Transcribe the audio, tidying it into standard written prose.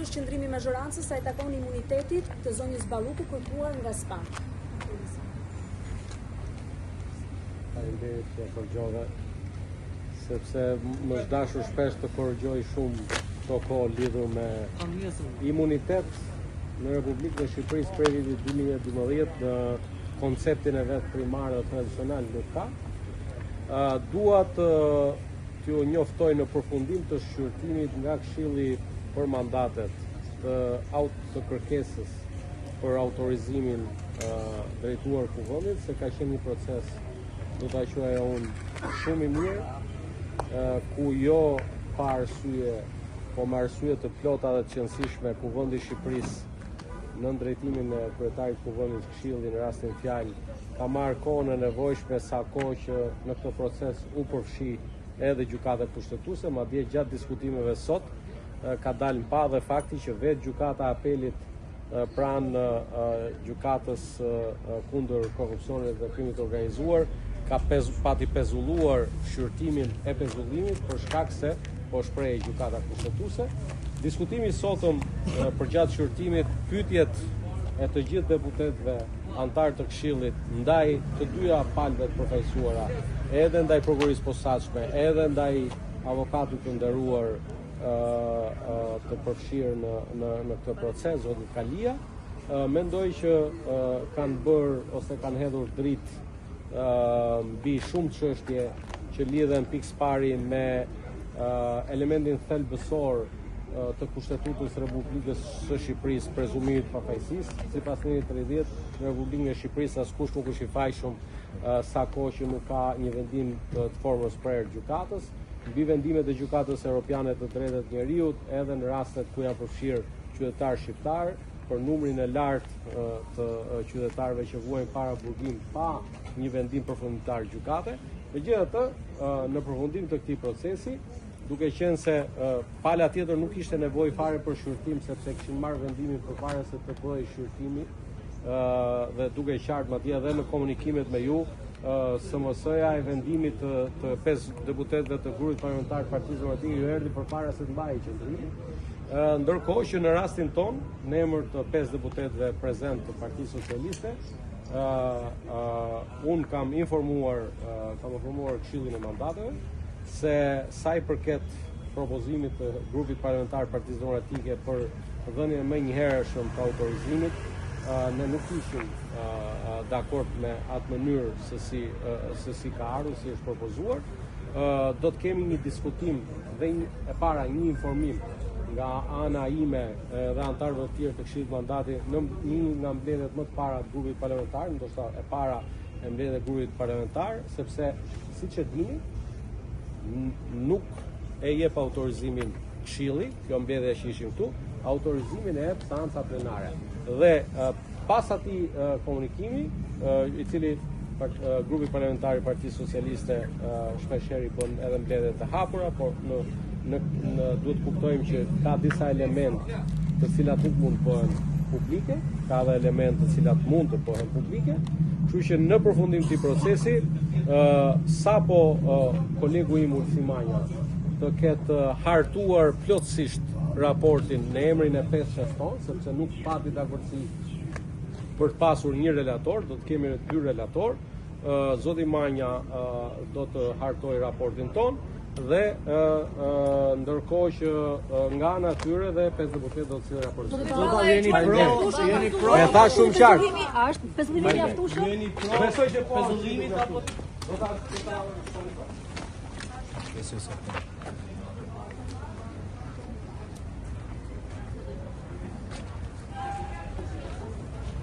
është qëndrimi i mazhorancës sa i takon imunitetit të zonjës Balluku kërkuar nga SPA. Faleminderit që korrigjove, sepse më është dashur shpesh të korrigjoj shumë këto kohë lidhur me imunitet në Republikën e Shqipërisë prej vitit 2012 në konceptin e vet primar dhe tradicional nuk ka. Dua t'ju njoftoj në përfundim të shqyrtimit nga Këshilli për mandatet të kërkesës për autorizimin drejtuar kuvendit, se ka qenë një proces, do ta quaja unë, shumë i mirë, ku jo pa arsye, po me arsye të plota dhe të qëndësishme, Kuvendi i Shqipërisë në drejtimin e kryetarit të Kuvendit Këshilli në rastin fjalë ka marrë kohën e nevojshme sa kohë që në këtë proces u përfshi edhe gjykata pushtetuese, madje gjatë diskutimeve sot ka dalë në pa dhe fakti që vetë gjykata e apelit pranë gjykatës kundër korrupsionit dhe krimit të organizuar ka pati pezulluar shqyrtimin e pezullimit për shkak se po shprehej gjykata pushtetuese. Diskutimi sotëm përgjatë shqyrtimit, pyetjet e të gjithë deputetëve antar të Këshillit ndaj të dyja palëve të përfaqësuara, edhe ndaj prokurorisë posaçme, edhe ndaj avokatit të nderuar të përfshirë në këtë proces, zoti Kalia, mendoj që kanë bërë ose kanë hedhur dritë mbi shumë çështje që lidhen pikëpari me elementin thelbësor të Kushtetutës Republikës së Shqipërisë, prezumimit pafajësisë. Sipas ligjit 30, në Republikën e Shqipërisë askush nuk është i fajshëm sa kohë që nuk ka një vendim të formës prerë gjykatës. Mbi vendimet e gjykatës europiane të drejtat e njerëzit, edhe në rastet ku janë përfshirë qytetarë shqiptar, për numrin e lartë të qytetarëve që vuajnë para burgim pa një vendim përfundimtar gjykate. Megjithatë, në përfundim të këtij procesi, duke qenë se pala tjetër nuk ishte nevojë fare për shqyrtim, sepse kishin marrë vendimin përpara se të bëhej shqyrtimi, dhe duke qartë madje edhe në komunikimet me ju, SMS-ja e vendimit të 5 deputetëve të grupit parlamentar të Partisë Demokratike ju erdhi përpara se të mbahej qendrimi. Ndërkohë që në rastin ton, në emër të 5 deputetëve prezent të Partisë Socialiste, unë kam informuar Këshillin e Mandateve se sa i përket propozimit të grupit parlamentar Partisë Demokratike për dhënien më njëhershëm të autorizimit, ne nuk ishim dakord me atë mënyrë se si ka ardhur, si është propozuar. Do të kemi një diskutim dhe e para një informim nga ana ime dhe antarëve të tjerë të Këshillit Mandati në një nga mbledhjet më të para të grupit parlamentar, ndoshta e para e mbledhjet e grupit parlamentar, sepse siç e dini, nuk e jep autorizimin Këshilli, kjo mbledhje që ishim këtu, autorizimin e jep seanca plenare. Dhe pas atij komunikimi, i cili grupi parlamentar i Partisë Socialiste shpeshherë i bën edhe mbledhje të hapura, por duhet të kuptojmë që ka disa elementë të cilat nuk mund të bëhen publike, ka edhe elementë të cilat mund të bëhen publike. Kështu që në përfundim të procesi, sapo kolegu im Ulfi Manja të ketë hartuar plotësisht raportin në emrin e 5 shefton, sepse nuk pati dakordsi për të pasur një relator, do të kemi 2 relator. Zoti Manja do të hartoj raportin ton dhe ndërkohë që nga ana e tyre dhe 5 deputetë do të cilë raportin. Zota, jeni pro? E tha shumë qartë. Është pezullimi i aftueshëm? Jeni pro? Besoj që po. Pezullimit apo Do ta